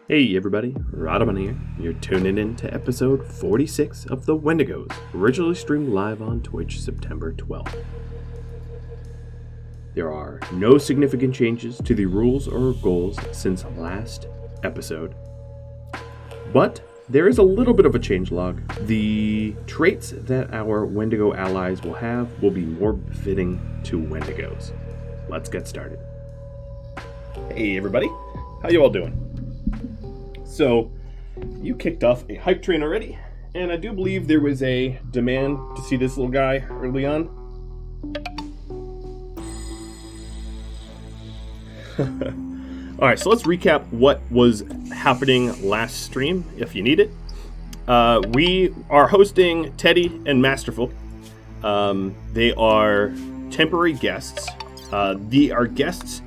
Hey everybody, Rhadamant here. You're tuning in to episode 46 of the Wendigos, originally streamed live on Twitch September 12th. There are no significant changes to the rules or goals since last episode, but there is a little bit of a changelog. The traits that our Wendigo allies will have will be more befitting to Wendigos. Let's get started. Hey everybody, how you all doing? So, you kicked off a hype train already, and I do believe there was a demand to see this little guy early on. Alright, so let's recap what was happening last stream, if you need it. We are hosting Teddy and Masterful. They are temporary guests. They are guests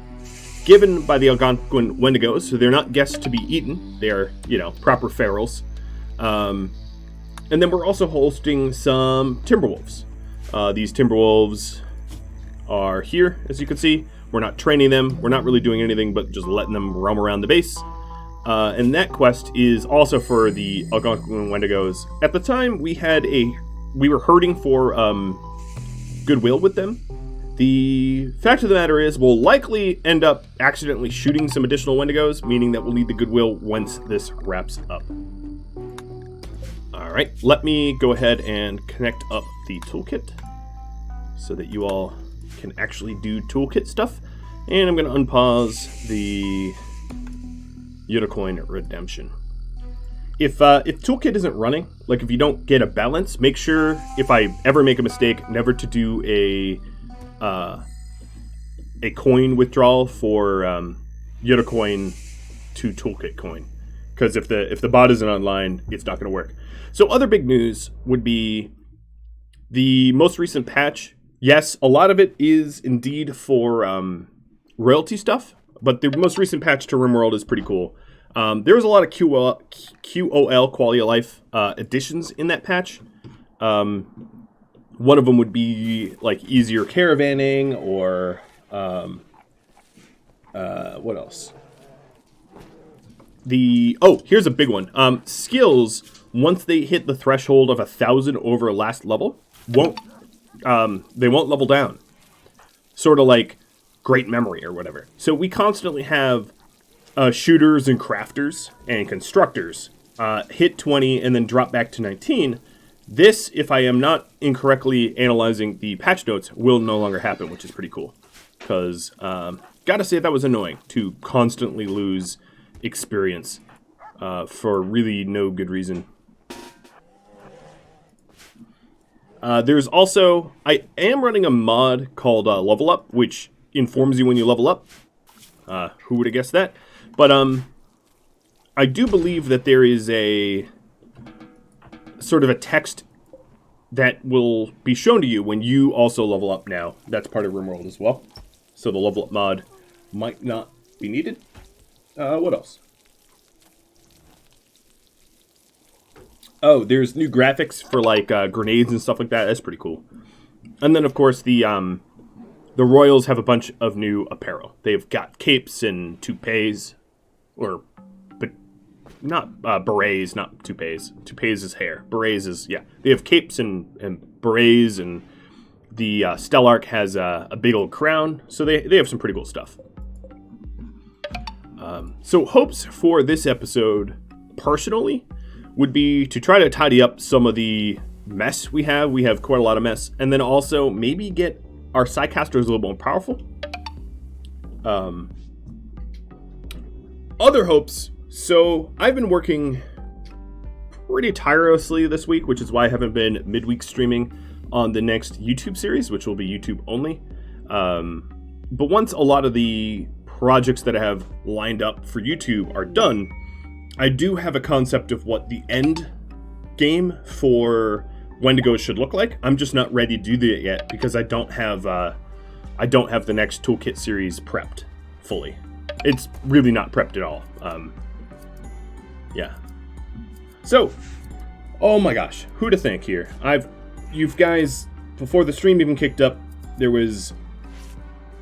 given by the Algonquin Wendigos, so they're not guests to be eaten. They're, proper ferals. And then we're also hosting some Timberwolves. These Timberwolves are here, as you can see. We're not training them. We're not really doing anything but just letting them roam around the base. And that quest is also for the Algonquin Wendigos. At the time, we were herding for goodwill with them. The fact of the matter is, we'll likely end up accidentally shooting some additional Wendigos, meaning that we'll need the goodwill once this wraps up. Alright, let me go ahead and connect up the toolkit so that you all can actually do toolkit stuff. And I'm going to unpause the Unicoin Redemption. If toolkit isn't running, like if you don't get a balance, make sure, if I ever make a mistake, never to do a coin withdrawal for Unicoin to toolkit coin, because if the bot isn't online, it's not going to work. So other big news would be the most recent patch. Yes, a lot of it is indeed for royalty stuff, but the most recent patch to RimWorld is pretty cool. There was a lot of QOL quality of life additions in that patch. One of them would be like easier caravanning, or what else? Here's a big one. Skills, once they hit the threshold of 1,000 over last level, won't level down. Sort of like great memory or whatever. So we constantly have shooters and crafters and constructors hit 20 and then drop back to 19. This, if I am not incorrectly analyzing the patch notes, will no longer happen, which is pretty cool. Because, gotta say, that was annoying to constantly lose experience for really no good reason. There's also, I am running a mod called Level Up, which informs you when you level up. Who would have guessed that? But I do believe that there is a sort of a text that will be shown to you when you also level up now. That's part of RimWorld as well. So the level up mod might not be needed. What else? Oh, there's new graphics for like grenades and stuff like that. That's pretty cool. And then of course the Royals have a bunch of new apparel. They've got capes and toupees, but not berets, not toupees. Toupees is hair. Berets is, yeah. They have capes and berets, and the Stellark has a big old crown. So they have some pretty cool stuff. So hopes for this episode, personally, would be to try to tidy up some of the mess we have. We have quite a lot of mess. And then also maybe get our Psycasters a little more powerful. Other hopes. So I've been working pretty tirelessly this week, which is why I haven't been midweek streaming on the next YouTube series, which will be YouTube only. But once a lot of the projects that I have lined up for YouTube are done, I do have a concept of what the end game for Wendigos should look like. I'm just not ready to do that yet because I don't have the next toolkit series prepped fully. It's really not prepped at all. Yeah. So, oh my gosh, who to thank here? You guys, before the stream even kicked up, there was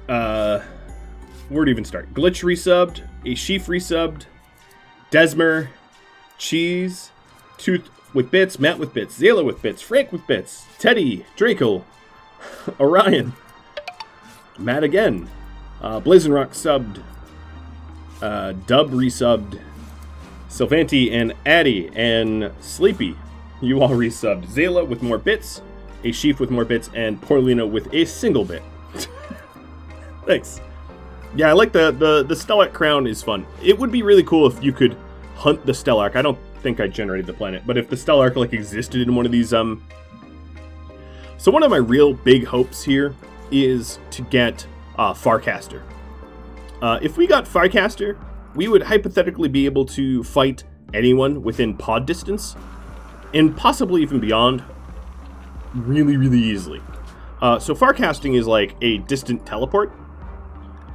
where to even start? Glitch resubbed, a Sheaf resubbed, Desmer, Cheese, Tooth with bits, Matt with bits, Zayla with bits, Frank with bits, Teddy, Draco, Orion, Matt again, Blazing subbed, Dub resubbed, Sylvanti and Addy and Sleepy, you all resubbed. Zayla with more bits, a Sheaf with more bits, and Porlino with a single bit. Thanks. Yeah, I like the Stellark crown is fun. It would be really cool if you could hunt the Stellark. I don't think I generated the planet, but if the Stellark like existed in one of these So one of my real big hopes here is to get Farcaster. If we got Farcaster, we would hypothetically be able to fight anyone within pod distance, and possibly even beyond, really, really easily. So Farcasting is like a distant teleport.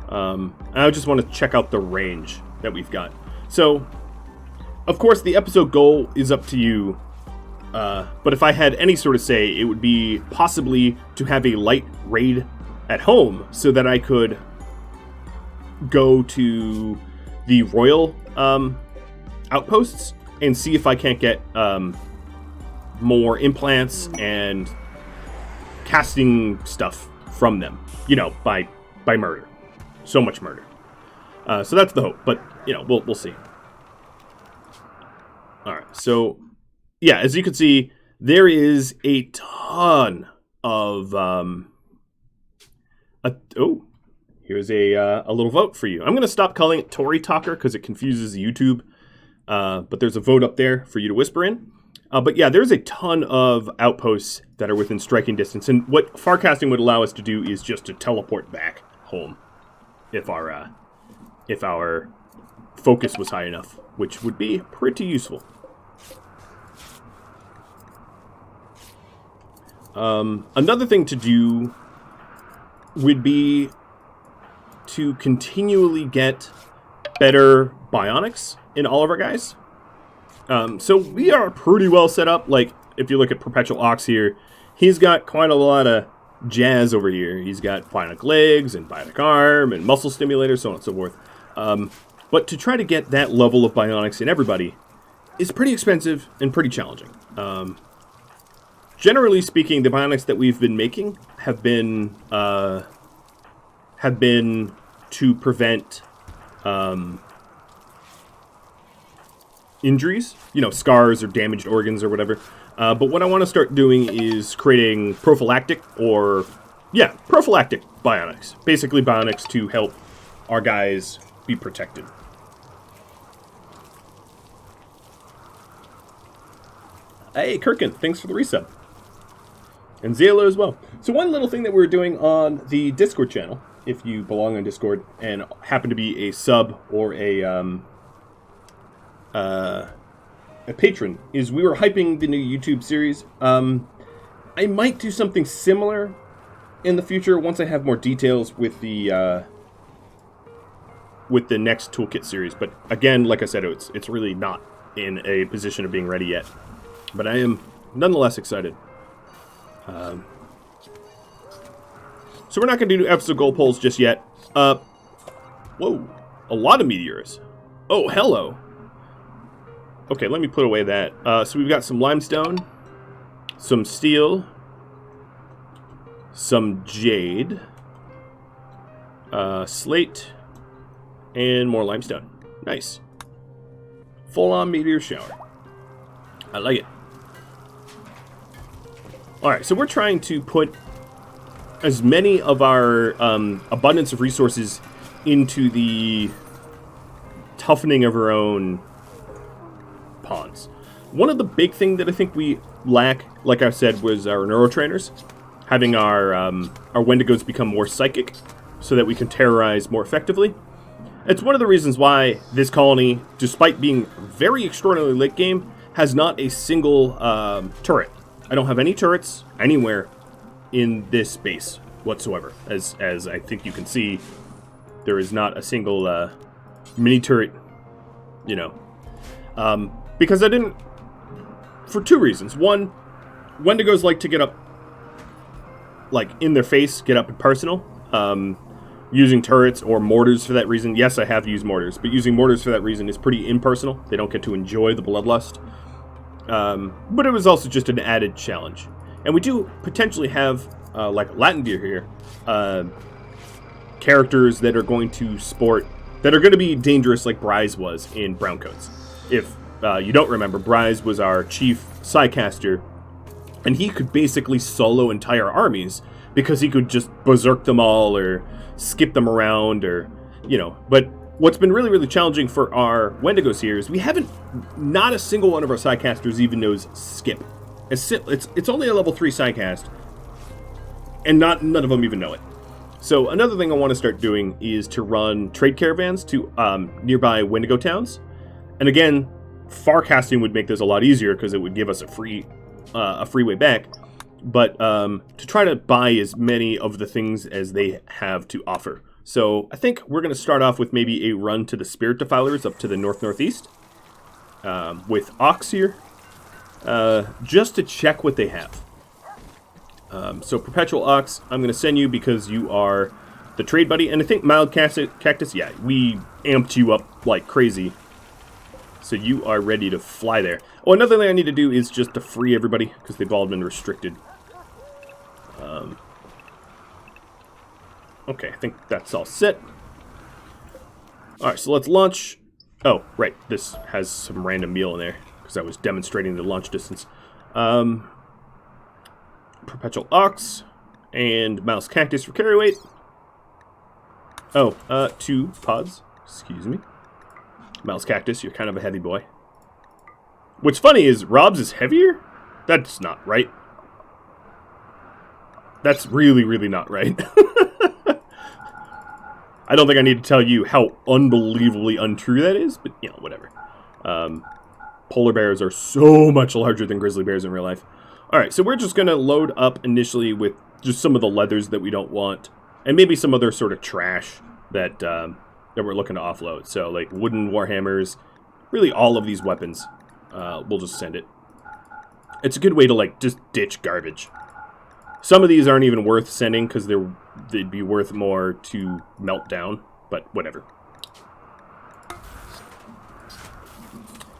I just want to check out the range that we've got. So, of course, the episode goal is up to you. But if I had any sort of say, it would be possibly to have a light raid at home so that I could go to the royal outposts and see if I can't get more implants and casting stuff from them, by murder. So much murder. So that's the hope, but we'll see. All right, so yeah, as you can see, there is a ton of here's a little vote for you. I'm going to stop calling it Tory Talker because it confuses YouTube. But there's a vote up there for you to whisper in. But yeah, there's a ton of outposts that are within striking distance, and what Farcasting would allow us to do is just to teleport back home if our focus was high enough, which would be pretty useful. Another thing to do would be to continually get better Bionics in all of our guys. So we are pretty well set up. Like, if you look at Perpetual Ox here, he's got quite a lot of jazz over here. He's got bionic legs and bionic arm and muscle stimulator, so on and so forth. But to try to get that level of Bionics in everybody is pretty expensive and pretty challenging. Generally speaking, the Bionics that we've been making have been to prevent injuries, scars or damaged organs or whatever. But what I want to start doing is creating prophylactic Bionics. Basically Bionics to help our guys be protected. Hey, Kirkin, thanks for the resub. And Zayla as well. So one little thing that we're doing on the Discord channel, if you belong on Discord and happen to be a sub or a patron, is we were hyping the new YouTube series. I might do something similar in the future once I have more details with the next Toolkit series. But again, like I said, it's really not in a position of being ready yet. But I am nonetheless excited. So we're not going to do episode goal polls just yet. Whoa, a lot of meteors. Oh, hello. Okay, let me put away that. So we've got some limestone, some steel, some jade, slate, and more limestone. Nice. Full-on meteor shower. I like it. Alright, so we're trying to put as many of our abundance of resources into the toughening of our own pawns. One of the big things that I think we lack, like I said, was our neurotrainers. Having our Wendigos become more psychic so that we can terrorize more effectively. It's one of the reasons why this colony, despite being very extraordinarily late game, has not a single turret. I don't have any turrets anywhere in this base whatsoever. As I think you can see, there is not a single mini turret, because I didn't, for two reasons. One, Wendigos like to get up, like, in their face, get up and personal. using turrets or mortars for that reason. Yes, I have used mortars, but using mortars for that reason is pretty impersonal. They don't get to enjoy the bloodlust. But it was also just an added challenge. And we do potentially have, like Latin Deer here, characters that are going to sport, that are going to be dangerous like Bryze was in Browncoats. If you don't remember, Bryze was our chief Psycaster, and he could basically solo entire armies because he could just berserk them all or skip them around or, you know. But what's been really, really challenging for our Wendigos here is we haven't, not a single one of our Psycasters even knows skip. It's only a level 3 Psycast, and none of them even know it. So another thing I want to start doing is to run trade caravans to nearby Wendigo towns. And again, far casting would make this a lot easier because it would give us a free way back. But to try to buy as many of the things as they have to offer. So I think we're going to start off with maybe a run to the Spirit Defilers up to the northeast with Ox here, just to check what they have. So Perpetual Ox, I'm going to send you because you are the trade buddy. And I think Mild Cactus, yeah, we amped you up like crazy. So you are ready to fly there. Oh, another thing I need to do is just to free everybody because they've all been restricted. Okay, I think that's all set. Alright, so let's launch. Oh, right, this has some random meal in there because I was demonstrating the launch distance. Perpetual Ox and Mouse Cactus for carry weight. Oh, 2 pods. Excuse me. Mouse Cactus, you're kind of a heavy boy. What's funny is Rob's is heavier? That's not right. That's really, really not right. I don't think I need to tell you how unbelievably untrue that is, but, you know, whatever. Polar bears are so much larger than grizzly bears in real life. Alright, so we're just going to load up initially with just some of the leathers that we don't want, and maybe some other sort of trash that that we're looking to offload. So, like, wooden warhammers, really all of these weapons, we'll just send it. It's a good way to, like, just ditch garbage. Some of these aren't even worth sending because they'd be worth more to melt down, but whatever.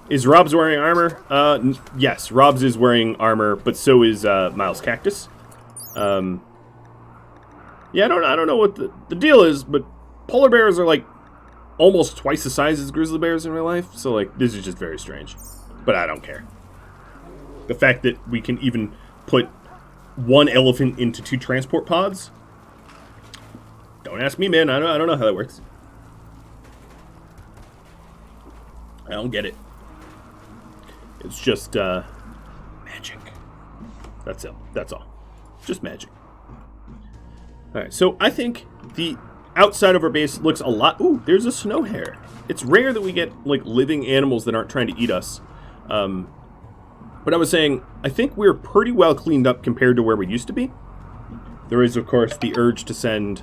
Is Rob's wearing armor? Yes, Rob's is wearing armor, but so is Miles Cactus. Yeah, I don't know what the deal is, but polar bears are like almost twice the size as grizzly bears in real life, so like this is just very strange. But I don't care. The fact that we can even put one elephant into 2 transport pods. Don't ask me, man. I don't know how that works. I don't get it. It's just magic. That's it. That's all. Just magic. Alright, so I think the outside of our base looks a lot... Ooh, there's a snow hare. It's rare that we get, like, living animals that aren't trying to eat us. But I was saying, I think we're pretty well cleaned up compared to where we used to be. There is, of course, the urge to send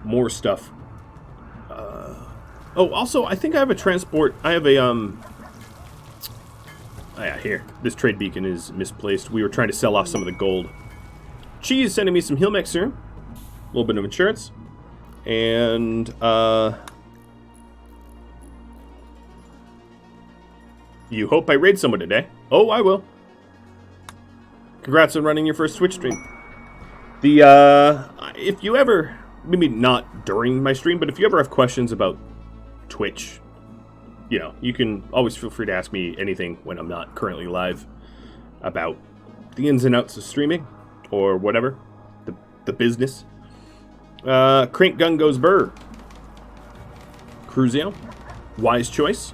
more stuff. Oh, also, I think I have a transport... I have a, Oh, yeah, here. This trade beacon is misplaced. We were trying to sell off some of the gold. Cheese sending me some Healmech Serum. A little bit of insurance. And, you hope I raid someone today. Oh, I will. Congrats on running your first Twitch stream. If you ever, maybe not during my stream, but if you ever have questions about Twitch, you know, you can always feel free to ask me anything when I'm not currently live about the ins and outs of streaming or whatever, the business. Crank Gun goes burr. Cruzio, wise choice.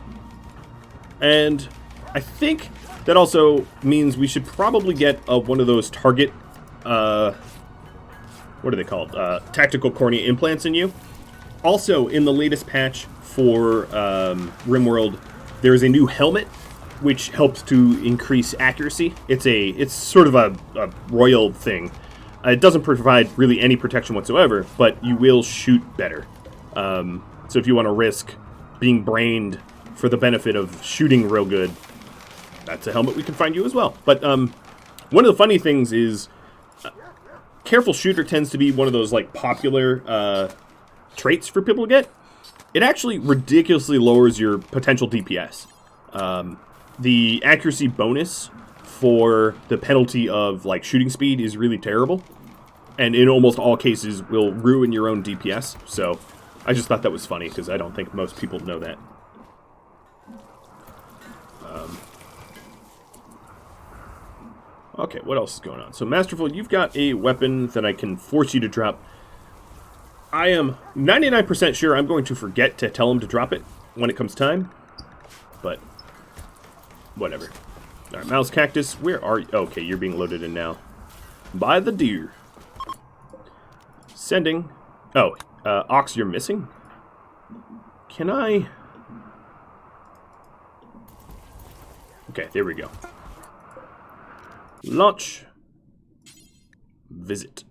And I think that also means we should probably get one of those target, what are they called? Tactical cornea implants in you. Also, in the latest patch for RimWorld, there is a new helmet which helps to increase accuracy. It's sort of a royal thing. It doesn't provide really any protection whatsoever, but you will shoot better. So if you want to risk being brained for the benefit of shooting real good, that's a helmet we can find you as well. But one of the funny things is Careful Shooter tends to be one of those like popular traits for people to get, it actually ridiculously lowers your potential DPS. The accuracy bonus for the penalty of like shooting speed is really terrible, and in almost all cases will ruin your own DPS. So I just thought that was funny because I don't think most people know that. Okay, what else is going on? So Masterful, you've got a weapon that I can force you to drop. I am 99% sure I'm going to forget to tell him to drop it when it comes time, but whatever. Alright, Mouse Cactus, where are you? Okay, you're being loaded in now. By the deer. Sending. Oh, Ox, you're missing? Can I... Okay, there we go. Launch. Visit.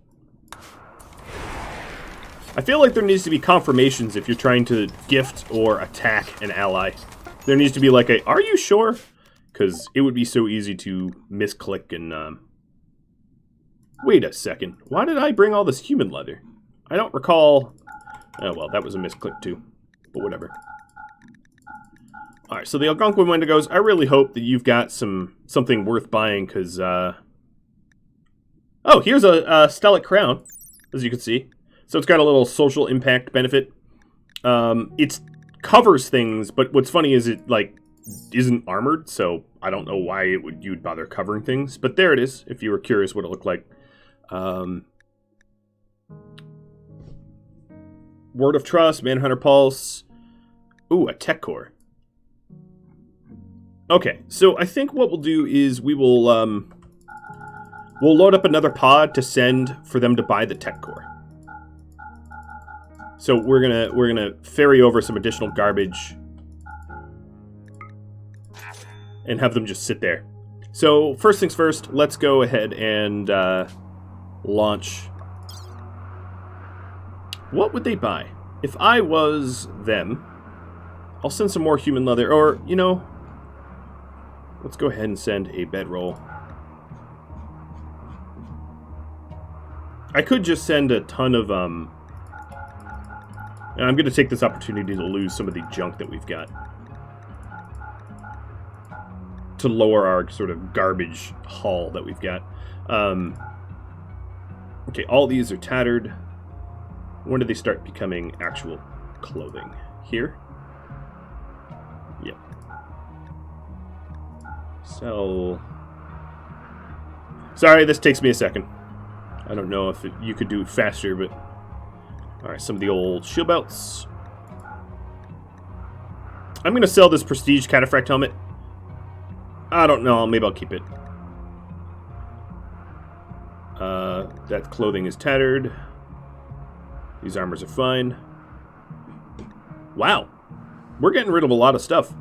I feel like there needs to be confirmations if you're trying to gift or attack an ally. There needs to be like a, are you sure? Because it would be so easy to misclick and, Wait a second. Why did I bring all this human leather? I don't recall... Oh, well, that was a misclick too. But whatever. Alright, so the Algonquin Wendigos, I really hope that you've got something worth buying, because, Oh, here's a Stellic Crown, as you can see. So it's got a little social impact benefit. It covers things, but what's funny is it, like, isn't armored, so I don't know why you'd bother covering things. But there it is, if you were curious what it looked like. Word of Trust, Manhunter Pulse. Ooh, a tech core. Okay, so I think what we'll do is we will, we'll load up another pod to send for them to buy the tech core. So we're gonna ferry over some additional garbage and have them just sit there. So first things first, let's go ahead and launch. What would they buy? If I was them, I'll send some more human leather, or, you know, let's go ahead and send a bedroll. I could just send a ton of, and I'm going to take this opportunity to lose some of the junk that we've got, to lower our sort of garbage haul that we've got. Okay, all these are tattered. When do they start becoming actual clothing? Here? Yep. Sell. Sorry, this takes me a second. I don't know if you could do it faster, but... Alright, some of the old shield belts. I'm going to sell this Prestige Cataphract helmet. I don't know, maybe I'll keep it. That clothing is tattered. These armors are fine. Wow. We're getting rid of a lot of stuff.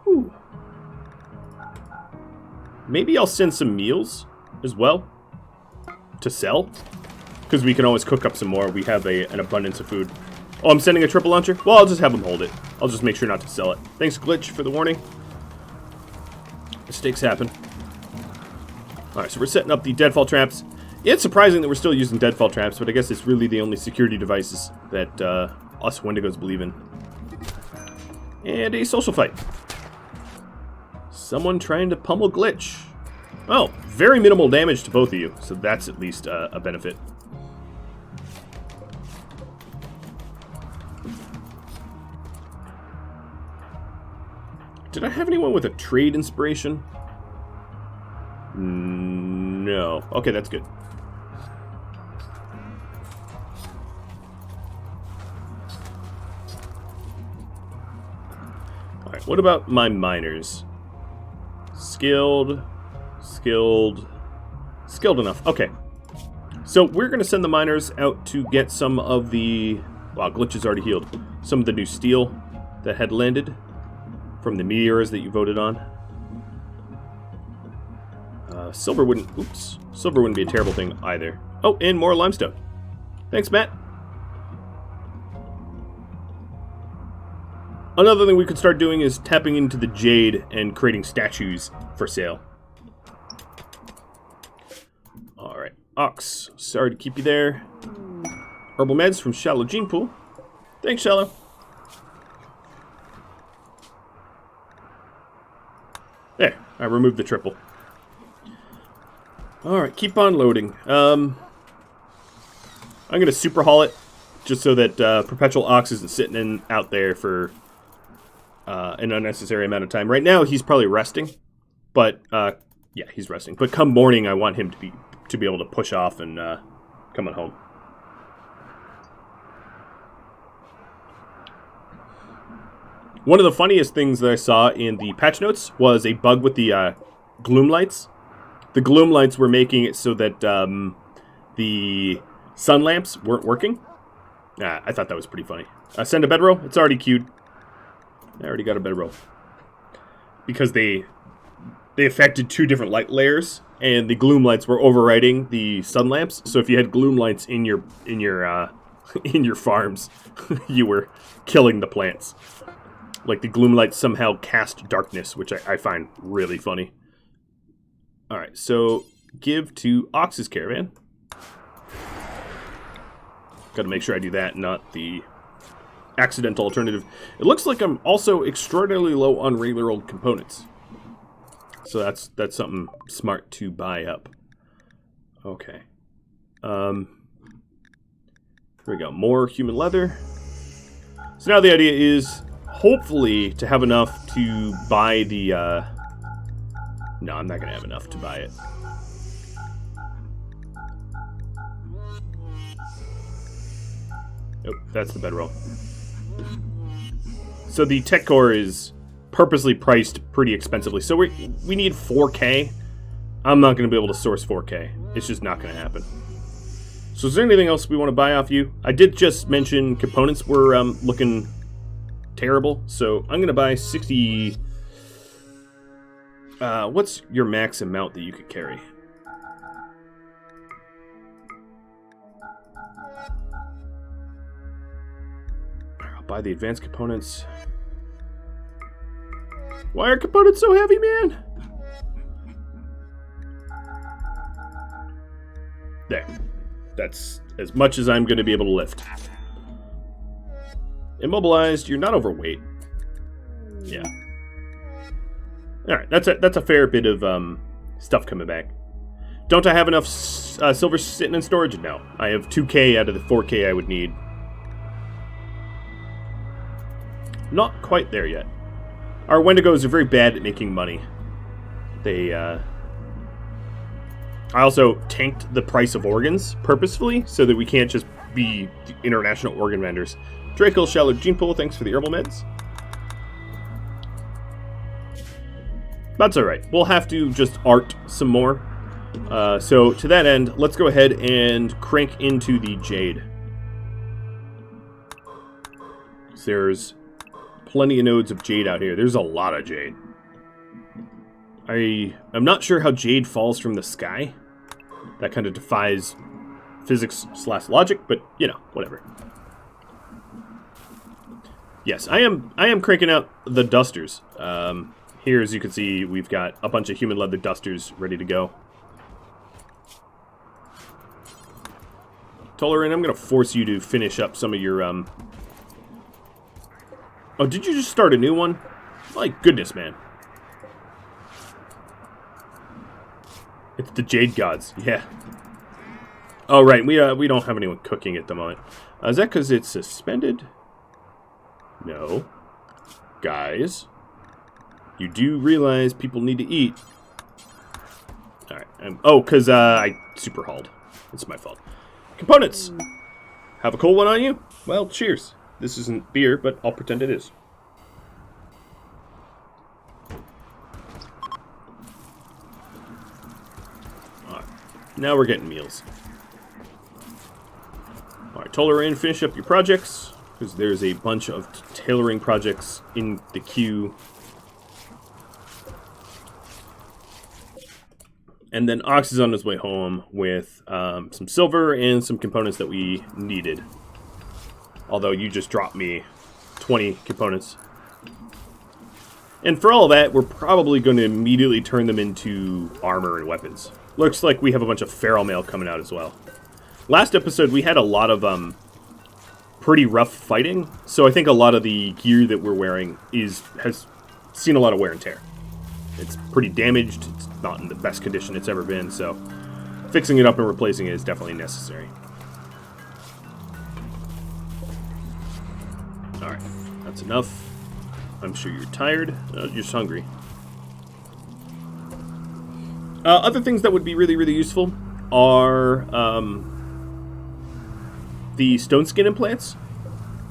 Ooh. Maybe I'll send some meals as well to sell, because we can always cook up some more. We have an abundance of food. Oh, I'm sending a triple launcher? Well, I'll just have them hold it. I'll just make sure not to sell it. Thanks, Glitch, for the warning. Mistakes happen. Alright, so we're setting up the deadfall traps. It's surprising that we're still using deadfall traps, but I guess it's really the only security devices that us Wendigos believe in. And a social fight. Someone trying to pummel Glitch. Oh, very minimal damage to both of you, so that's at least a benefit. Did I have anyone with a trade inspiration? No. Okay, that's good. Alright, what about my miners? Skilled enough. Okay. So we're going to send the miners out to get some of the... Wow, Glitch is already healed. Some of the new steel that had landed from the meteors that you voted on. Silver wouldn't be a terrible thing either. Oh, and more limestone. Thanks, Matt. Another thing we could start doing is tapping into the jade and creating statues for sale. Ox, sorry to keep you there. Herbal meds from Shallow Gene Pool. Thanks, Shallow. There, I removed the triple. Alright, keep on loading. I'm going to super haul it, just so that Perpetual Ox isn't sitting out there for an unnecessary amount of time. Right now, he's probably resting, but, yeah, he's resting. But come morning, I want him to be able to push off and come on home. One of the funniest things that I saw in the patch notes was a bug with the gloom lights. The gloom lights were making it so that the sun lamps weren't working. I thought that was pretty funny. Send a bedroll. It's already queued. I already got a bedroll. Because they affected two different light layers, and the gloom lights were overriding the sun lamps. So if you had gloom lights in your in your farms, you were killing the plants. Like the gloom lights somehow cast darkness, which I find really funny. Alright, so give to Ox's caravan. Gotta make sure I do that, not the accidental alternative. It looks like I'm also extraordinarily low on regular old components. So that's something smart to buy up. Okay. Here we go. More human leather. So now the idea is hopefully to have enough to buy the... No, I'm not going to have enough to buy it. Nope, that's the bedroll. So the tech core is purposely priced pretty expensively. So we need 4K. I'm not going to be able to source 4K. It's just not going to happen. So is there anything else we want to buy off you? I did just mention components were looking terrible. So I'm going to buy 60... what's your max amount that you could carry? I'll buy the advanced components. Why are components so heavy, man? There. That's as much as I'm going to be able to lift. Immobilized, you're not overweight. Yeah. Alright, that's a fair bit of stuff coming back. Don't I have enough silver sitting in storage? No. I have 2K out of the 4K I would need. Not quite there yet. Our Wendigos are very bad at making money. They, I also tanked the price of organs purposefully so that we can't just be international organ vendors. Draco Shallow Gene Pool, thanks for the herbal meds. That's alright. We'll have to just art some more. So to that end, let's go ahead and crank into the Jade. There's plenty of nodes of Jade out here. There's a lot of Jade. I'm not sure how Jade falls from the sky. That kind of defies physics/logic, but you know, whatever. Yes, I am cranking out the dusters. Here, as you can see, we've got a bunch of human leather dusters ready to go. Toleran, I'm going to force you to finish up some of your, Oh, did you just start a new one? My goodness, man. It's the Jade Gods, yeah. Oh, right, we don't have anyone cooking at the moment. Is that because it's suspended? No. Guys, you do realize people need to eat. Alright, oh, because I super hauled. It's my fault. Components! Have a cool one on you? Well, cheers. This isn't beer, but I'll pretend it is. Alright, now we're getting meals. Alright, Toleran, finish up your projects, because there's a bunch of tailoring projects in the queue. And then Ox is on his way home with some silver and some components that we needed. Although you just dropped me 20 components. And for all of that, we're probably going to immediately turn them into armor and weapons. Looks like we have a bunch of feral mail coming out as well. Last episode, we had a lot of pretty rough fighting, so I think a lot of the gear that we're wearing has seen a lot of wear and tear. It's pretty damaged. It's not in the best condition it's ever been, so fixing it up and replacing it is definitely necessary. Alright, that's enough. I'm sure you're tired. You're just hungry. Other things that would be really, really useful are the stone skin implants.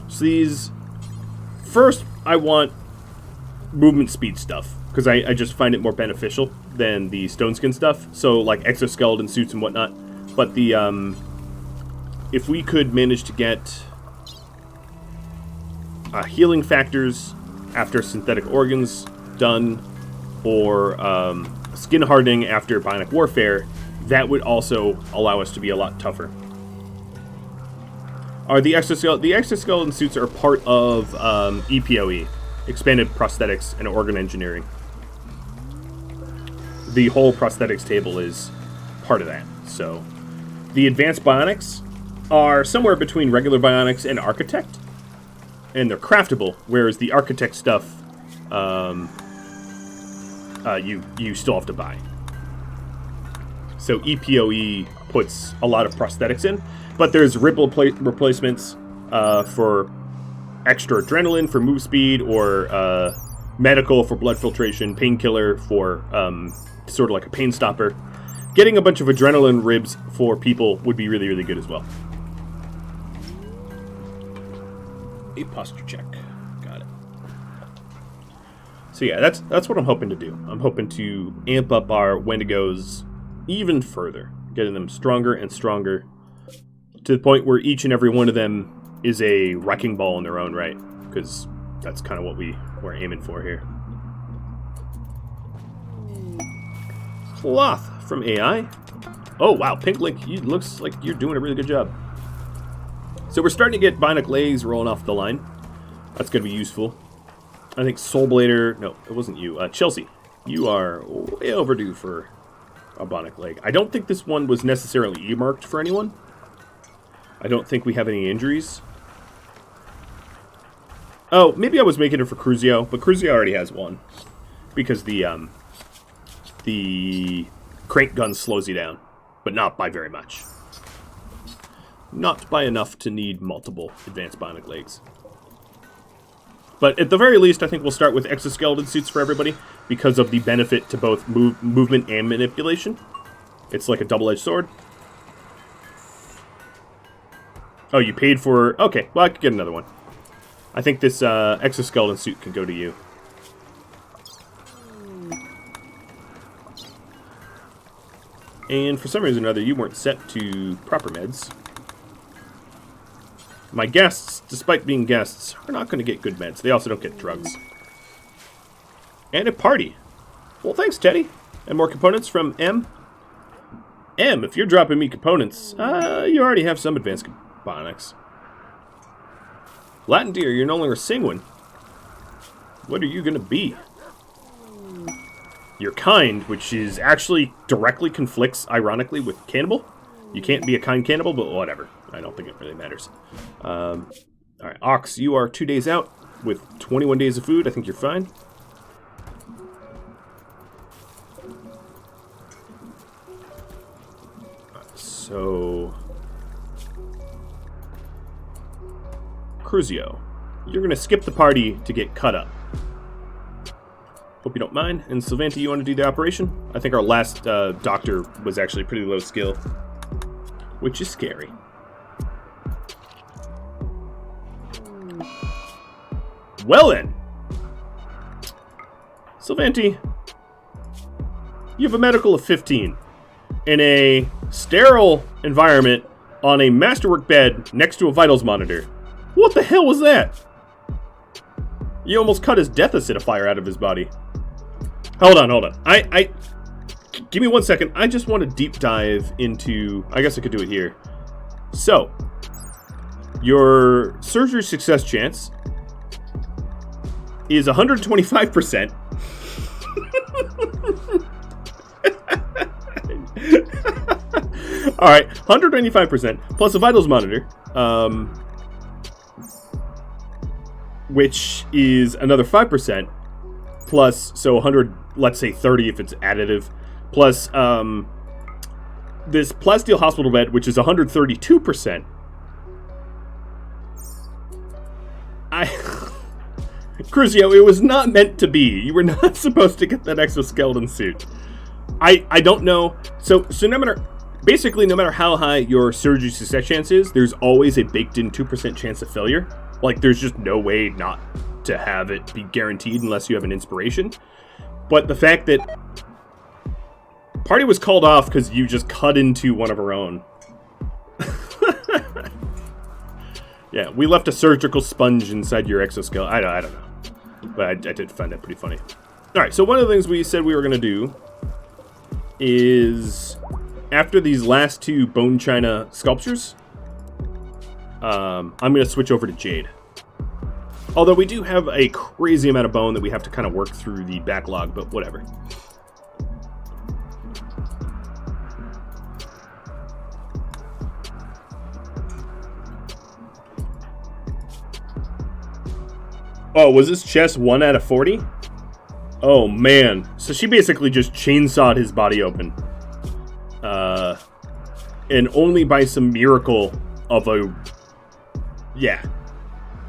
So these... First, I want movement speed stuff, because I just find it more beneficial than the stone skin stuff. So, like exoskeleton suits and whatnot. But the, if we could manage to get healing factors after synthetic organs done, or skin hardening after bionic warfare, that would also allow us to be a lot tougher. The exoskeleton suits are part of EPOE, Expanded Prosthetics and Organ Engineering. The whole prosthetics table is part of that. So, the advanced bionics are somewhere between regular bionics and architect, and they're craftable, whereas the architect stuff, you still have to buy. So EPOE puts a lot of prosthetics in, but there's ripple replacements for extra adrenaline for move speed, or medical for blood filtration, painkiller for sort of like a pain stopper. Getting a bunch of adrenaline ribs for people would be really, really good as well. A posture check. Got it. So yeah, that's what I'm hoping to do. I'm hoping to amp up our Wendigos even further, getting them stronger and stronger, to the point where each and every one of them is a wrecking ball in their own right, because that's kind of what we're aiming for here. Cloth from AI. Oh wow, Pink Link, you looks like you're doing a really good job. So we're starting to get Bionic legs rolling off the line. That's going to be useful. I think Soulblader... No, it wasn't you. Chelsea, you are way overdue for a Bionic leg. I don't think this one was necessarily earmarked for anyone. I don't think we have any injuries. Oh, maybe I was making it for Cruzio, but Cruzio already has one. Because the crank gun slows you down, but not by very much. Not by enough to need multiple advanced bionic legs. But at the very least, I think we'll start with exoskeleton suits for everybody, because of the benefit to both movement and manipulation. It's like a double-edged sword. Oh, you paid for... Okay, well, I could get another one. I think this exoskeleton suit can go to you. And for some reason or other, you weren't set to proper meds. My guests, despite being guests, are not going to get good meds. They also don't get drugs. And a party. Well, thanks, Teddy. And more components from M. M, if you're dropping me components, you already have some advanced bionics. Latin Deer, you're no longer Sanguine. What are you going to be? You're kind, which is actually directly conflicts, ironically, with cannibal. You can't be a kind cannibal, but whatever. I don't think it really matters. Alright, Ox, you are 2 days out with 21 days of food. I think you're fine. So... Cruzio, you're going to skip the party to get cut up. Hope you don't mind. And Sylvanta, you want to do the operation? I think our last doctor was actually pretty low skill, which is scary. Well then, Sylvanti, you have a medical of 15 in a sterile environment on a masterwork bed next to a vitals monitor. What the hell was that? You almost cut his death acidifier out of his body. Hold on. Give me 1 second. I just want to deep dive into... I guess I could do it here. So, your surgery success chance is 125%. All right, 195% plus a vitals monitor, which is another 5%, plus, so 100, let's say 30 if it's additive, plus this plasteel hospital bed, which is 132%. Crucio, it was not meant to be. You were not supposed to get that exoskeleton suit. I don't know. So no matter how high your surgery success chance is, there's always a baked-in 2% chance of failure. Like, there's just no way not to have it be guaranteed unless you have an inspiration. But the fact that party was called off because you just cut into one of our own. Yeah, we left a surgical sponge inside your exoskeleton. I don't know. But I did find that pretty funny. Alright, so one of the things we said we were going to do is, after these last two bone china sculptures, I'm going to switch over to jade. Although we do have a crazy amount of bone that we have to kind of work through the backlog, but whatever. Oh, was this chest 1 out of 40? Oh, man. So she basically just chainsawed his body open. And only by some miracle of a... Yeah.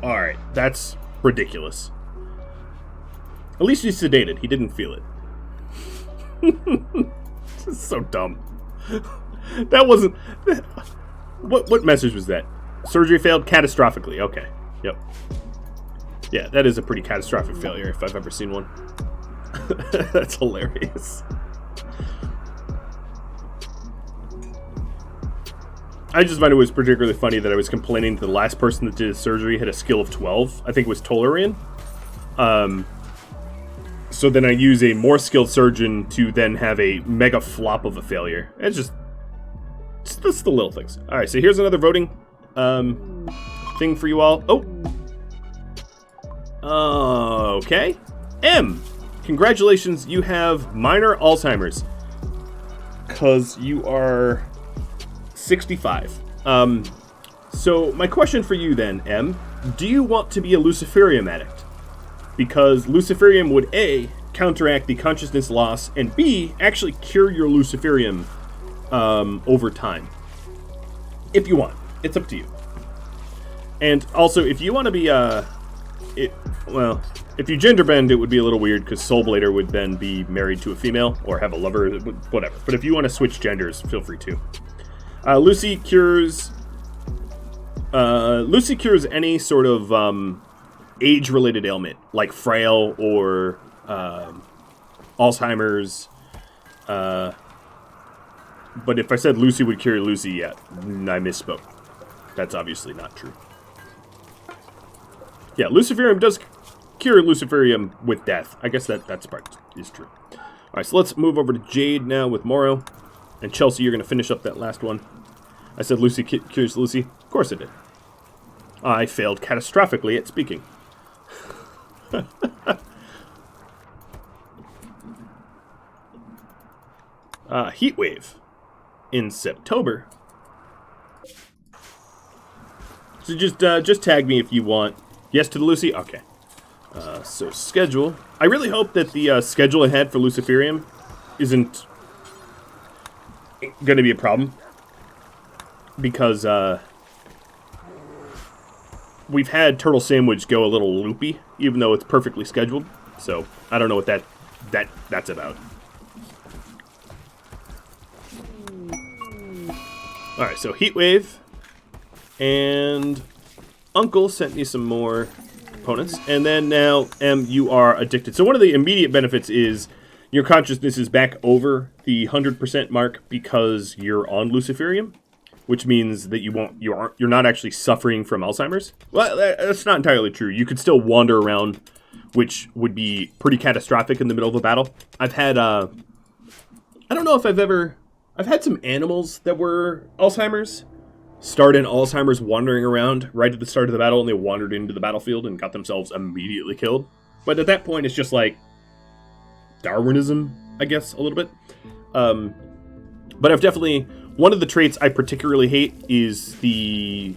Alright, that's ridiculous. At least he's sedated. He didn't feel it. This is so dumb. That wasn't... What message was that? Surgery failed catastrophically. Okay. Yep. Yeah, that is a pretty catastrophic failure if I've ever seen one. That's hilarious. I just find it was particularly funny that I was complaining that the last person that did his surgery had a skill of 12. I think it was Tolarian. So then I use a more skilled surgeon to then have a mega flop of a failure. It's just the little things. Alright, so here's another voting thing for you all. Okay. M, congratulations, you have minor Alzheimer's. Because you are 65. So my question for you then, M, do you want to be a Luciferium addict? Because Luciferium would A, counteract the consciousness loss, and B, actually cure your Luciferium over time. If you want. It's up to you. And also, if you want to be if you gender bend, it would be a little weird because Soulblader would then be married to a female or have a lover, whatever. But if you want to switch genders, feel free to. Lucy cures any sort of age-related ailment, like frail or Alzheimer's. But if I said Lucy would cure Lucy, yeah, I misspoke. That's obviously not true. Yeah, Luciferium does cure Luciferium with death. I guess that's part is true. Alright, so let's move over to Jade now with Morrow. And Chelsea, you're going to finish up that last one. I said Lucy cures Lucy. Of course I did. I failed catastrophically at speaking. Heatwave in September. So just tag me if you want. Yes to the Lucy? Okay. So schedule. I really hope that the schedule I had for Luciferium isn't going to be a problem. Because we've had Turtle Sandwich go a little loopy, even though it's perfectly scheduled. So I don't know what that's about. Alright, so Heatwave. And Uncle sent me some more components. And then now, you are addicted. So one of the immediate benefits is your consciousness is back over the 100% mark because you're on Luciferium, which means that you're not actually suffering from Alzheimer's. Well, that's not entirely true. You could still wander around, which would be pretty catastrophic in the middle of a battle. I've had I don't know if I've had some animals that were Alzheimer's. Start in Alzheimer's wandering around right at the start of the battle, and they wandered into the battlefield and got themselves immediately killed. But at that point, it's just like Darwinism, I guess, a little bit. But I've definitely... One of the traits I particularly hate is the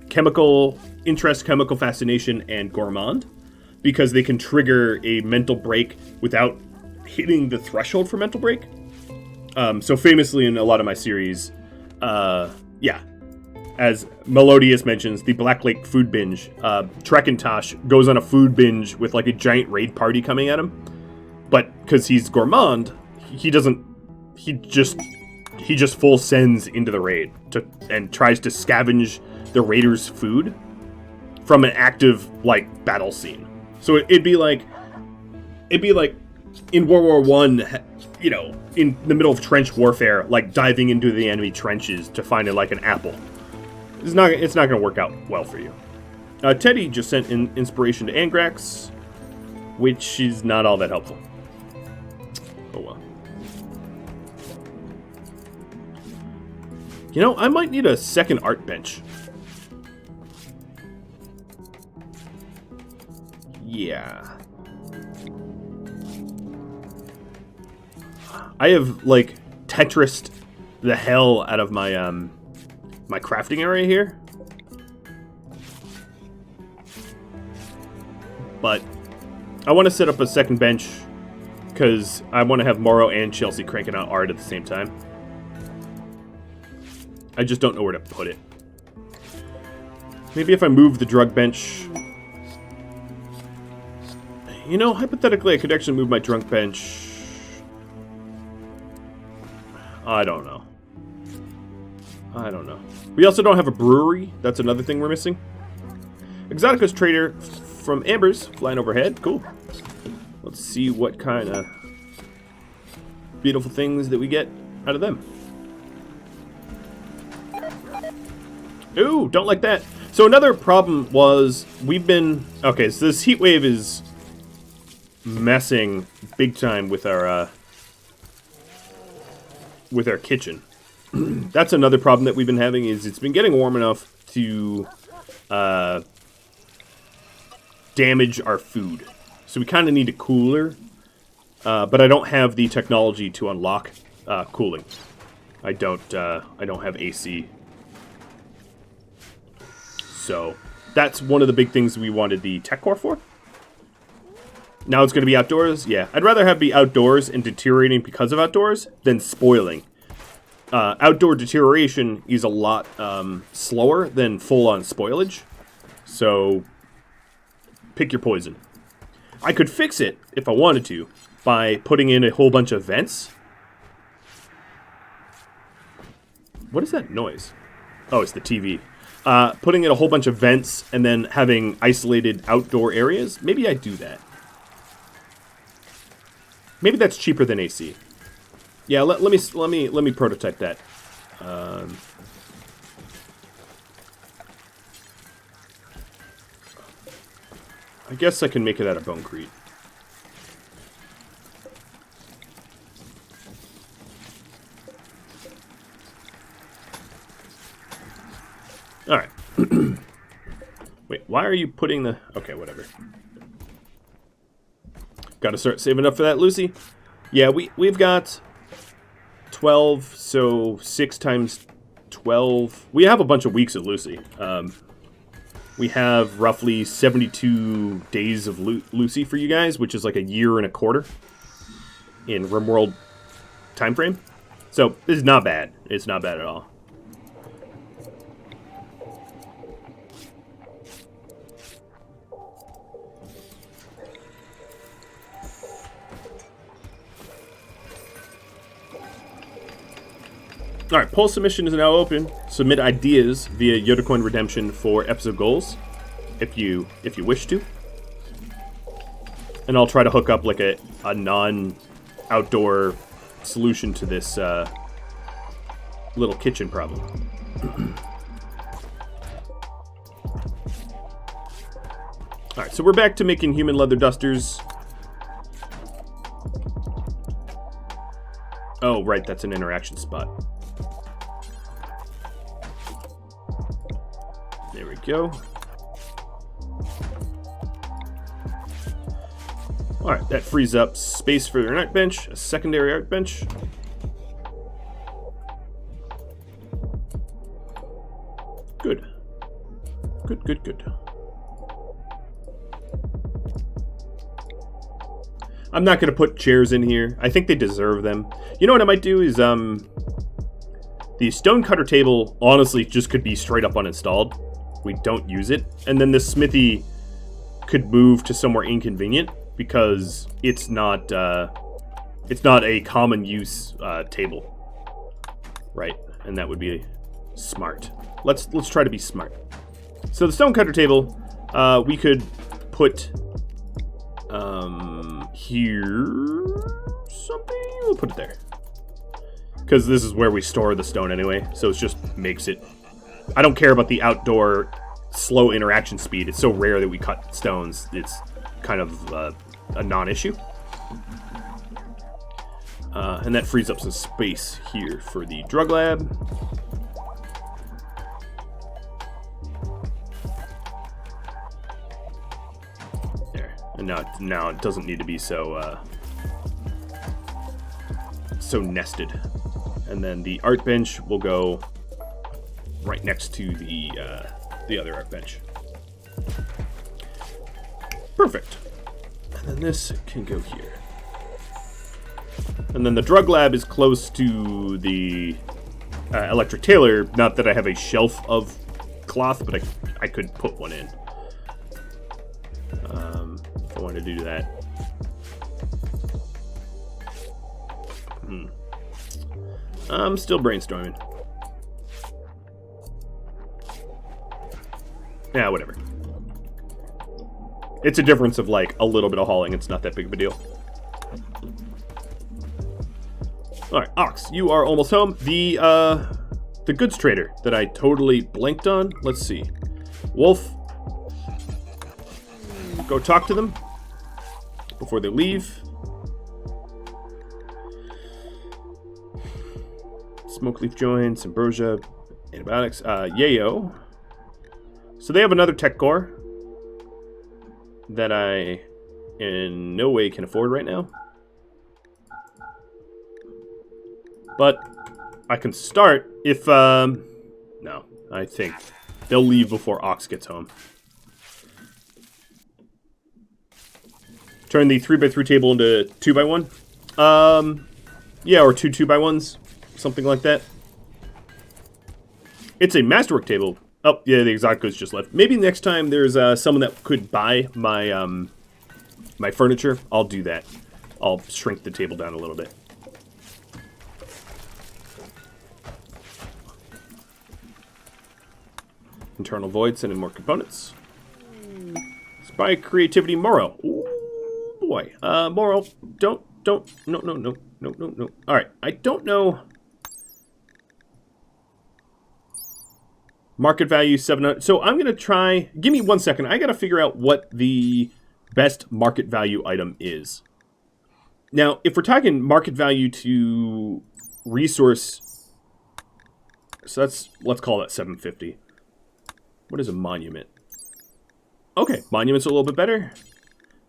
chemical interest, chemical fascination, and gourmand, because they can trigger a mental break without hitting the threshold for mental break. So famously in a lot of my series, as Melodious mentions, the Black Lake food binge, Trekintosh goes on a food binge with like a giant raid party coming at him. But because he's gourmand, he just full sends into the raid and tries to scavenge the raiders' food from an active like battle scene. So it'd be like in World War One, you know, in the middle of trench warfare, like diving into the enemy trenches to find like an apple. It's not going to work out well for you. Teddy just sent in inspiration to Angrax, which is not all that helpful. Oh well. You know, I might need a second art bench. Yeah. I have, like, Tetris'd the hell out of my, my crafting area here. But I want to set up a second bench because I want to have Morrow and Chelsea cranking out art at the same time. I just don't know where to put it. Maybe if I move the drug bench... You know, hypothetically, I could actually move my drunk bench... I don't know. We also don't have a brewery. That's another thing we're missing. Exoticus Trader from Ambers, flying overhead. Cool. Let's see what kind of beautiful things that we get out of them. Ooh, don't like that. So another problem was we've been... Okay, so this heat wave is messing big time with our kitchen. That's another problem that we've been having is it's been getting warm enough to damage our food. So we kind of need a cooler, but I don't have the technology to unlock cooling. I don't have AC. So that's one of the big things we wanted the tech core for. Now it's going to be outdoors. Yeah, I'd rather have be outdoors and deteriorating because of outdoors than spoiling. Outdoor deterioration is a lot slower than full-on spoilage. So pick your poison. I could fix it if I wanted to by putting in a whole bunch of vents. What is that noise? Oh, it's the TV. Putting in a whole bunch of vents and then having isolated outdoor areas. Maybe I'd do that. Maybe that's cheaper than AC. Yeah, let me prototype that. I guess I can make it out of bonecrete. All right. Wait, why are you putting the... Okay, whatever. Got to start saving up for that, Lucy. Yeah, we've got 12, so 6 times 12. We have a bunch of weeks of Lucy. We have roughly 72 days of Lucy for you guys, which is like a year and a quarter in RimWorld time frame. So this is not bad. It's not bad at all. Alright, poll submission is now open. Submit ideas via Yodacoin Redemption for episode goals, if you wish to. And I'll try to hook up like a non-outdoor solution to this little kitchen problem. Alright, so we're back to making human leather dusters. Oh, right, that's an interaction spot. There we go. Alright, that frees up space for their art bench, a secondary art bench. Good, good, good. I'm not going to put chairs in here. I think they deserve them. You know what I might do is, the stone cutter table, honestly, just could be straight up uninstalled. We don't use it. And then the smithy could move to somewhere inconvenient because it's not a common use table. Right? And that would be smart. Let's try to be smart. So the stone cutter table, we could put here something. We'll put it there because this is where we store the stone anyway. So it just makes it. I don't care about the outdoor slow interaction speed. It's so rare that we cut stones. It's kind of a non-issue. And that frees up some space here for the drug lab. There. And now it doesn't need to be so so nested. And then the art bench will go right next to the other art bench. Perfect. And then this can go here. And then the drug lab is close to the electric tailor. Not that I have a shelf of cloth, but I could put one in. If I wanted to do that. I'm still brainstorming. Yeah, whatever. It's a difference of like a little bit of hauling. It's not that big of a deal. Alright, Ox, you are almost home. The goods trader that I totally blanked on. Let's see. Wolf. Go talk to them before they leave. Smoke leaf joints, ambrosia, antibiotics. Yayo. So they have another tech core that I in no way can afford right now. But I can start if, no, I think they'll leave before Ox gets home. Turn the 3x3 table into 2x1. Yeah, or 2 2x1s, something like that. It's a masterwork table. Oh, yeah, the Exoskeleton just left. Maybe next time there's someone that could buy my my furniture, I'll do that. I'll shrink the table down a little bit. Internal void, send in more components. Spy creativity, Moro. Ooh, boy. Moro, no. Alright, I don't know. Market value 700. So I'm going to try. Give me 1 second. I got to figure out what the best market value item is. Now, if we're talking market value to resource, so let's call that 750. What is a monument? Okay, monument's a little bit better.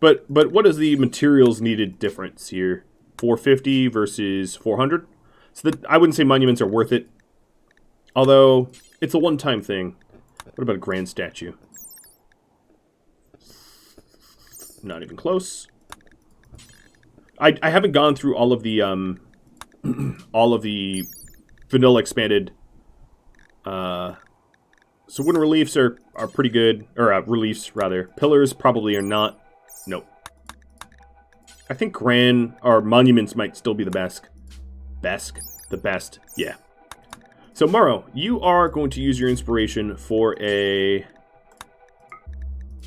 But what is the materials needed difference here? 450 versus 400. So I wouldn't say monuments are worth it. Although it's a one-time thing. What about a grand statue? Not even close. I haven't gone through all of the all of the vanilla expanded. So wooden reliefs are pretty good, or reliefs rather. Pillars probably are not. Nope. I think grand or monuments might still be the best. The best. Yeah. So Morrow, you are going to use your inspiration for a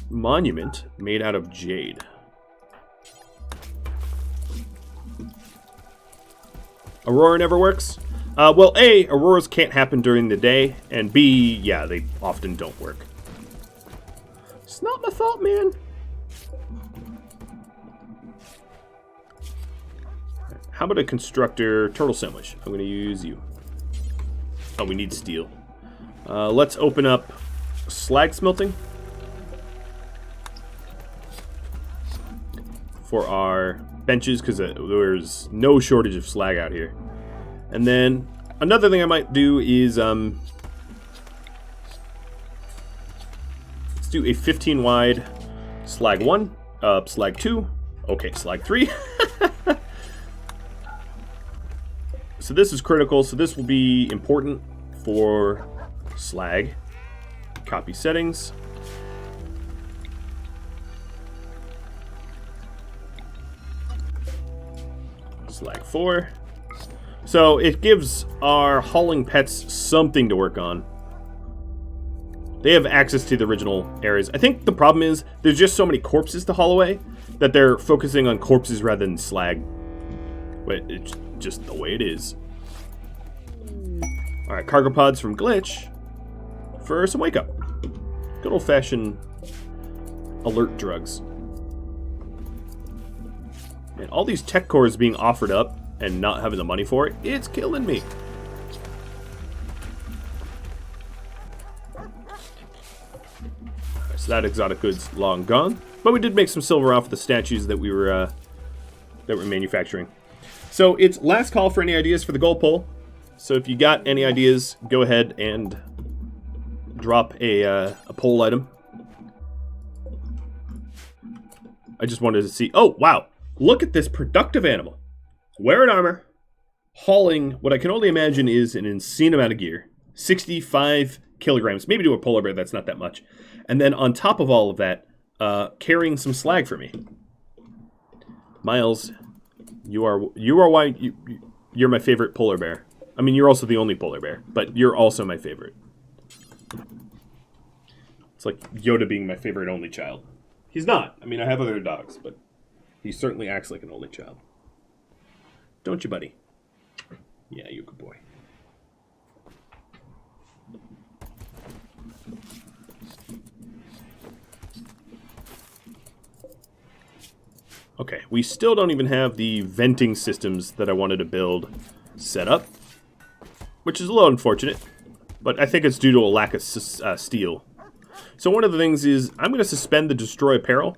monument made out of jade. Aurora never works. Well, A, auroras can't happen during the day, and B, yeah, they often don't work. It's not my fault, man. How about a constructor turtle sandwich? I'm going to use you. Oh, we need steel. Let's open up slag smelting for our benches, because there's no shortage of slag out here. And then another thing I might do is do a 15 wide slag 1, slag 2, okay, slag 3. So this is critical, so this will be important for slag. Copy settings. Slag 4. So it gives our hauling pets something to work on. They have access to the original areas. I think the problem is there's just so many corpses to haul away that they're focusing on corpses rather than slag. But it's just the way it is. Alright, cargo pods from Glitch for some wake up. Good old fashioned alert drugs. And all these tech cores being offered up and not having the money for it, it's killing me. So that exotic good's long gone, but we did make some silver off of the statues that we were manufacturing. So it's last call for any ideas for the goal poll. So if you got any ideas, go ahead and drop a poll item. I just wanted to see. Oh wow! Look at this productive animal. Wearing armor, hauling what I can only imagine is an insane amount of gear. 65 kilograms. Maybe to a polar bear, that's not that much. And then on top of all of that, carrying some slag for me. Miles, you're my favorite polar bear. I mean, you're also the only polar bear, but you're also my favorite. It's like Yoda being my favorite only child. He's not. I mean, I have other dogs, but he certainly acts like an only child. Don't you, buddy? Yeah, you're a good boy. Okay, we still don't even have the venting systems that I wanted to build set up, which is a little unfortunate, but I think it's due to a lack of steel. So one of the things is I'm going to suspend the destroy apparel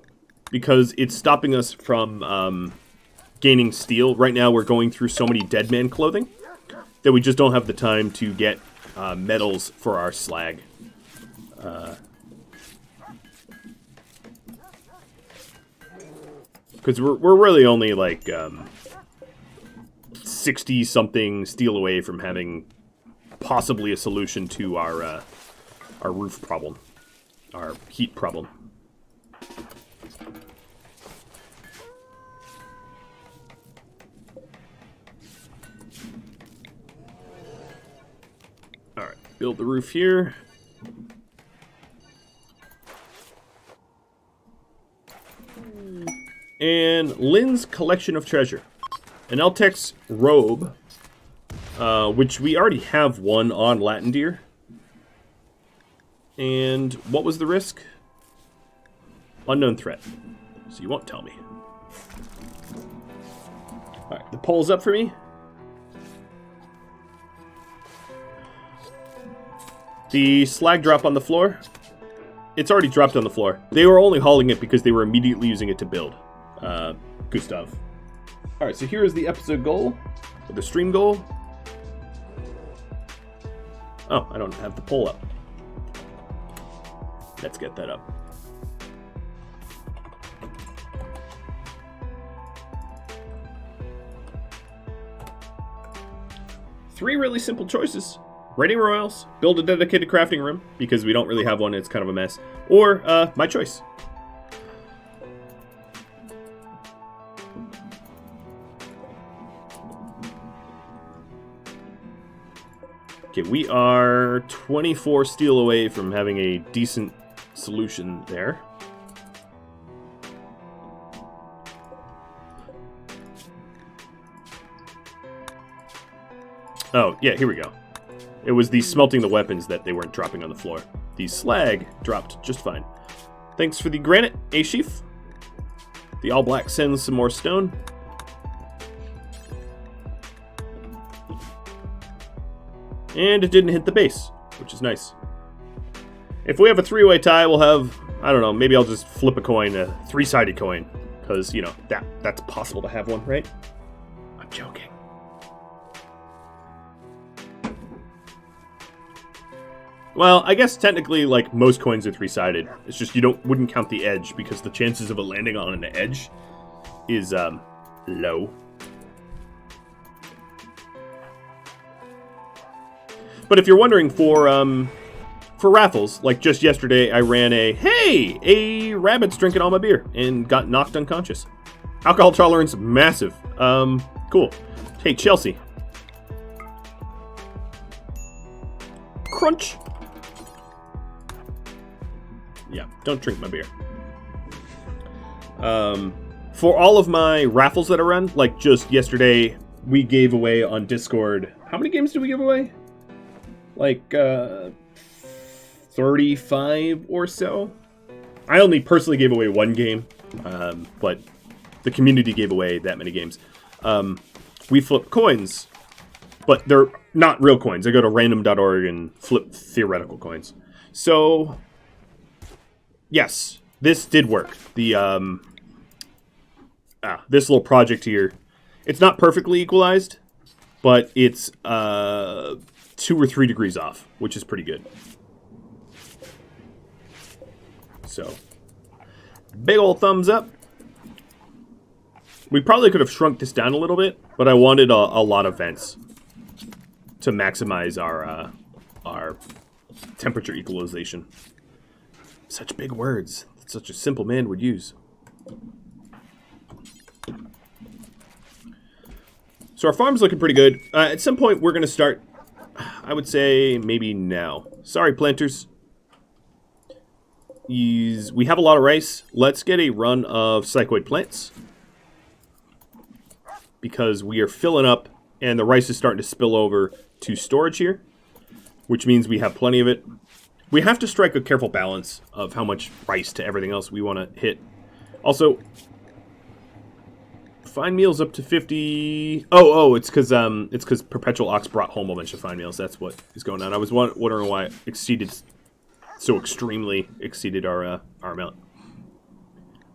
because it's stopping us from gaining steel. Right now we're going through so many dead man clothing that we just don't have the time to get metals for our slag. Because we're really only like 60-something steel away from having possibly a solution to our roof problem, our heat problem. All right, build the roof here. And Lynn's collection of treasure. An Eltec's robe, which we already have one on Latin Deer. And what was the risk? Unknown threat. So you won't tell me. Alright, the poll's up for me. The slag drop on the floor. It's already dropped on the floor. They were only hauling it because they were immediately using it to build. Gustav. Alright, so here is the episode goal, or the stream goal. Oh, I don't have the poll up. Let's get that up. Three really simple choices. Raiding royals, build a dedicated crafting room, because we don't really have one, it's kind of a mess. Or, my choice. Okay, we are 24 steel away from having a decent solution there. Oh, yeah, here we go. It was the smelting the weapons that they weren't dropping on the floor. The slag dropped just fine. Thanks for the granite, A-Sheaf. The all black sends some more stone. And it didn't hit the base, which is nice. If we have a three-way tie, we'll have, I don't know, maybe I'll just flip a coin, a three-sided coin. Because, you know, that's possible to have one, right? I'm joking. Well, I guess technically, like, most coins are three-sided. It's just you wouldn't count the edge because the chances of it landing on an edge is low. But if you're wondering, for Raffles, like just yesterday, I ran a rabbit's drinking all my beer and got knocked unconscious. Alcohol tolerance, massive. Cool. Hey, Chelsea. Crunch. Yeah, don't drink my beer. For all of my raffles that I run, like just yesterday, we gave away on Discord. How many games did we give away? Like 35 or so. I only personally gave away one game, but the community gave away that many games. We flip coins, but they're not real coins. I go to random.org and flip theoretical coins. So, yes, this did work. The this little project here, it's not perfectly equalized, but it's 2 or 3 degrees off, which is pretty good. So, big old thumbs up. We probably could have shrunk this down a little bit, but I wanted a lot of vents to maximize our temperature equalization. Such big words that such a simple man would use. So our farm's looking pretty good. At some point, we're going to start, I would say, maybe now. Sorry, planters. We have a lot of rice. Let's get a run of psychoid plants, because we are filling up, and the rice is starting to spill over to storage here, which means we have plenty of it. We have to strike a careful balance of how much rice to everything else we want to hit. Also, fine meals up to 50. It's because Perpetual Ox brought home a bunch of fine meals. That's what is going on. I was wondering why it so extremely exceeded our amount.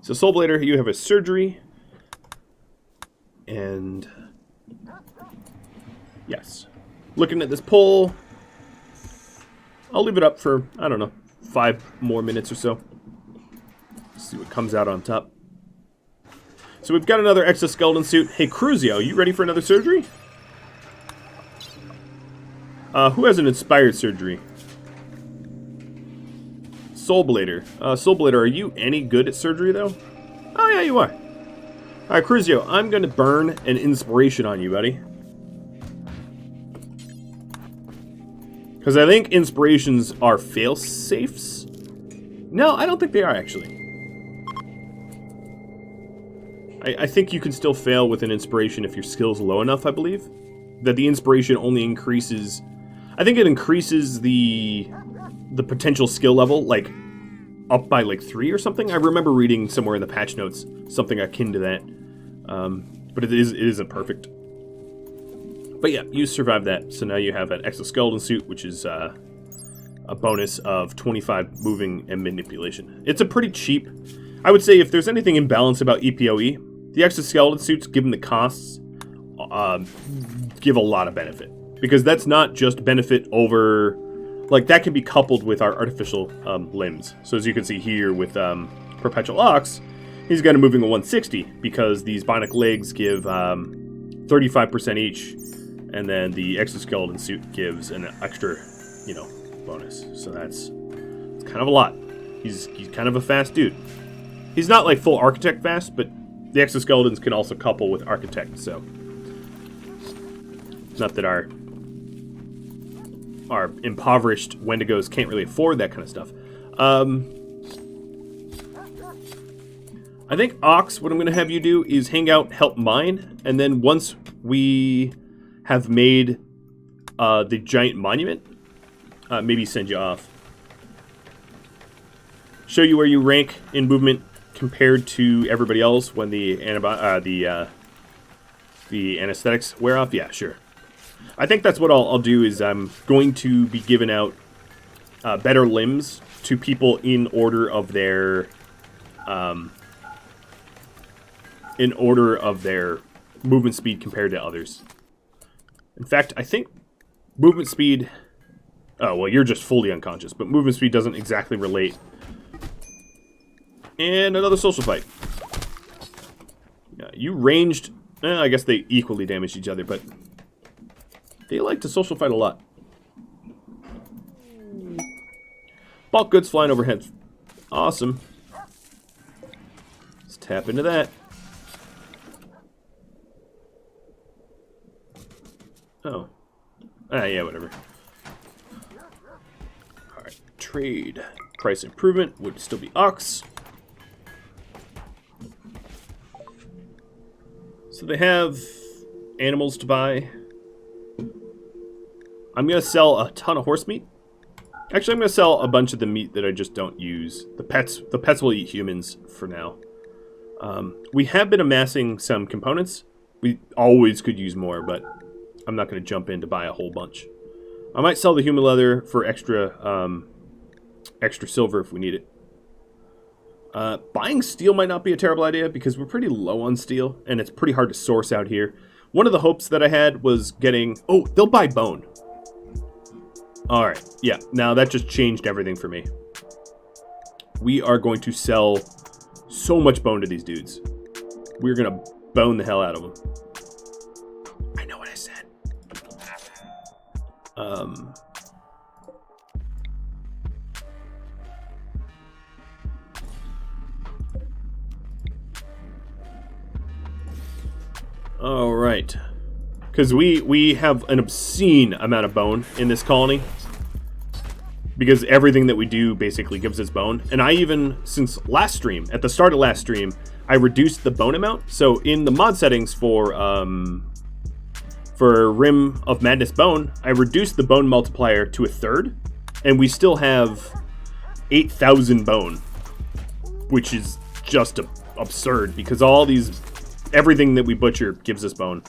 So Soul Blader, you have a surgery, and yes, looking at this poll, I'll leave it up for, I don't know, 5 more minutes or so. See what comes out on top. So we've got another exoskeleton suit. Hey, Cruzio, you ready for another surgery? Who has an inspired surgery? Soul Blader. Soul Blader, are you any good at surgery, though? Oh, yeah, you are. Alright, Cruzio, I'm going to burn an inspiration on you, buddy. Because I think inspirations are fail-safes. No, I don't think they are, actually. I think you can still fail with an inspiration if your skill's low enough, I believe. That the inspiration only increases... I think it increases the potential skill level, like, up by, like, 3 or something. I remember reading somewhere in the patch notes something akin to that. But it isn't perfect. But yeah, you survived that. So now you have an exoskeleton suit, which is a bonus of 25 moving and manipulation. It's a pretty cheap... I would say if there's anything imbalanced about EPOE, the exoskeleton suits, given the costs, give a lot of benefit. Because that's not just benefit over... Like, that can be coupled with our artificial limbs. So as you can see here with Perpetual Ox, he's got a moving of 160, because these bionic legs give 35% each, and then the exoskeleton suit gives an extra, bonus. So it's kind of a lot. He's kind of a fast dude. He's not like full architect fast, but the exoskeletons can also couple with architect, so not that our impoverished Wendigos can't really afford that kind of stuff. I think Ox, what I'm going to have you do is hang out, help mine, and then once we have made the giant monument, maybe send you off. Show you where you rank in movement compared to everybody else when the anesthetics wear off. Yeah, sure. I think that's what I'll do is I'm going to be giving out better limbs to people in order of their movement speed compared to others. In fact, I think movement speed Oh, well, you're just fully unconscious, but movement speed doesn't exactly relate. And another social fight. Yeah, you ranged... I guess they equally damaged each other, but they like to social fight a lot. Bulk goods flying overhead. Awesome. Let's tap into that. Oh. Yeah, whatever. Alright, trade. Price improvement would still be Ox. So they have animals to buy. I'm going to sell a ton of horse meat. Actually, I'm going to sell a bunch of the meat that I just don't use. The pets will eat humans for now. We have been amassing some components. We always could use more, but I'm not going to jump in to buy a whole bunch. I might sell the human leather for extra silver if we need it. Buying steel might not be a terrible idea because we're pretty low on steel, and it's pretty hard to source out here. One of the hopes that I had was getting... Oh, they'll buy bone. Alright, yeah. Now that just changed everything for me. We are going to sell so much bone to these dudes. We're going to bone the hell out of them. I know what I said. All right, because we have an obscene amount of bone in this colony, because everything that we do basically gives us bone. And I even, since last stream, at the start of last stream, I reduced the bone amount. So in the mod settings for Rim of Madness Bone, I reduced the bone multiplier to 1/3, and we still have 8,000 bone, which is just absurd because all these... Everything that we butcher gives us bone.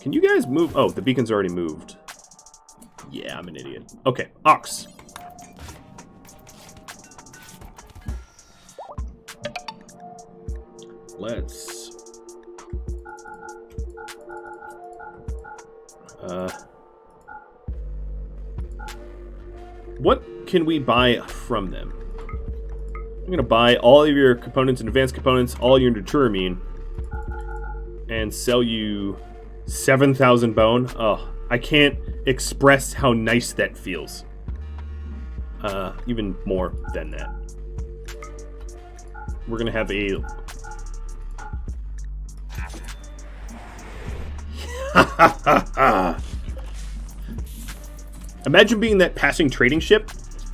Can you guys move? Oh, the beacon's already moved. Yeah, I'm an idiot. Okay, Ox. Let's... What can we buy from them? I'm going to buy all of your components and advanced components, all your Naturamine, and sell you 7,000 bone. Oh, I can't express how nice that feels. Even more than that. We're gonna have a... Imagine being that passing trading ship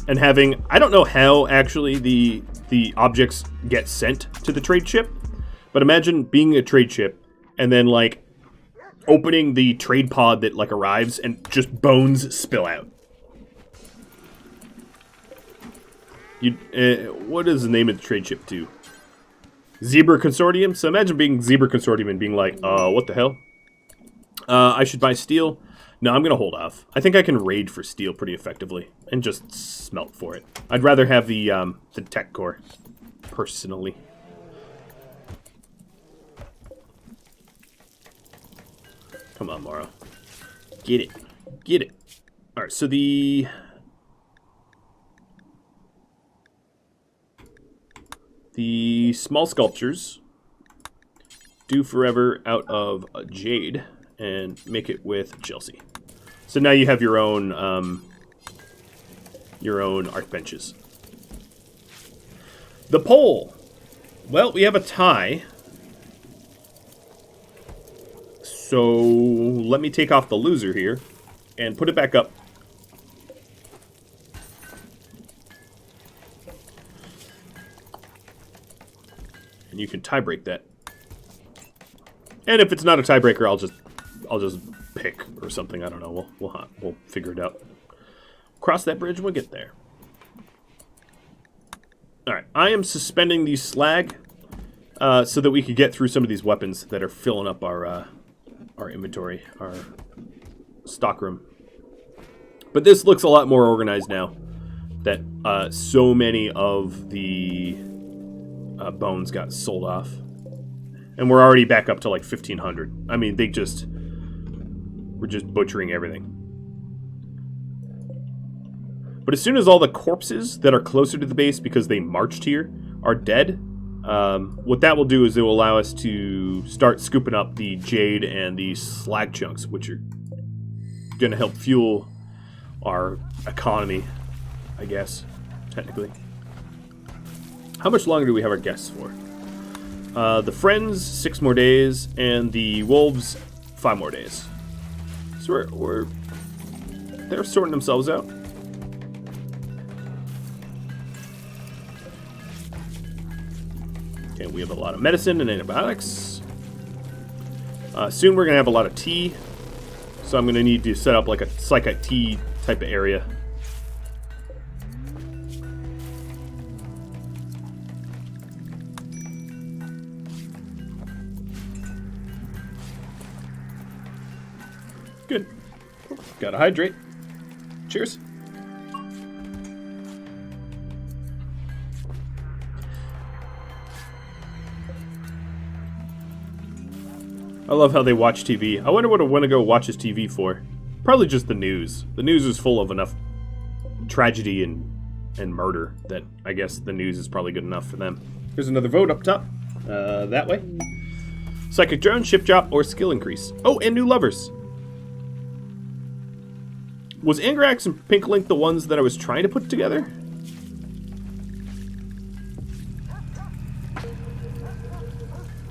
and having... I don't know how, actually, the objects get sent to the trade ship, but imagine being a trade ship and then, like, opening the trade pod that, like, arrives and just bones spill out. What is the name of the trade ship, too? Zebra Consortium? So imagine being Zebra Consortium and being like, what the hell? I should buy steel. No, I'm going to hold off. I think I can raid for steel pretty effectively and just smelt for it. I'd rather have the tech core, personally. Come on, Morrow. Get it. Get it. Alright, so the small sculptures do forever out of jade and make it with Chelsea. So now you have your own art benches. The poll. Well, we have a tie. So let me take off the loser here and put it back up. And you can tie break that. And if it's not a tiebreaker, I'll just pick or something. I don't know. We'll figure it out. Cross that bridge when we get there. All right, I am suspending the slag so that we can get through some of these weapons that are filling up our inventory, our stockroom. But this looks a lot more organized now that so many of the bones got sold off. And we're already back up to like 1,500. I mean, we're just butchering everything. But as soon as all the corpses that are closer to the base because they marched here are dead, what that will do is it will allow us to start scooping up the jade and the slag chunks, which are going to help fuel our economy, I guess, technically. How much longer do we have our guests for? The friends, 6 more days, and the wolves, 5 more days. So they're sorting themselves out. Okay, we have a lot of medicine and antibiotics. Soon we're going to have a lot of tea. So I'm going to need to set up like a psychic tea type of area. Good. Gotta hydrate. Cheers. I love how they watch TV. I wonder what a Wendigo watches TV for. Probably just the news. The news is full of enough tragedy and murder that I guess the news is probably good enough for them. Here's another vote up top. That way. Psychic drone, ship drop, or skill increase. Oh, and new lovers. Was Angrax and Pink Link the ones that I was trying to put together?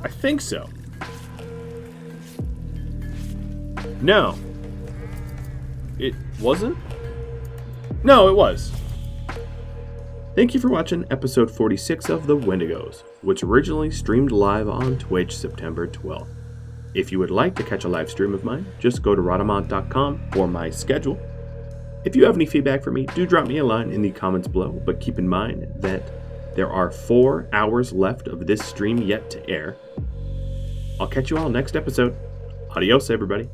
I think so. No. It wasn't? No, it was. Thank you for watching episode 46 of The Wendigos, which originally streamed live on Twitch September 12th. If you would like to catch a live stream of mine, just go to Rhadamant.com for my schedule. If you have any feedback for me, do drop me a line in the comments below, but keep in mind that there are 4 hours left of this stream yet to air. I'll catch you all next episode. Adios, everybody.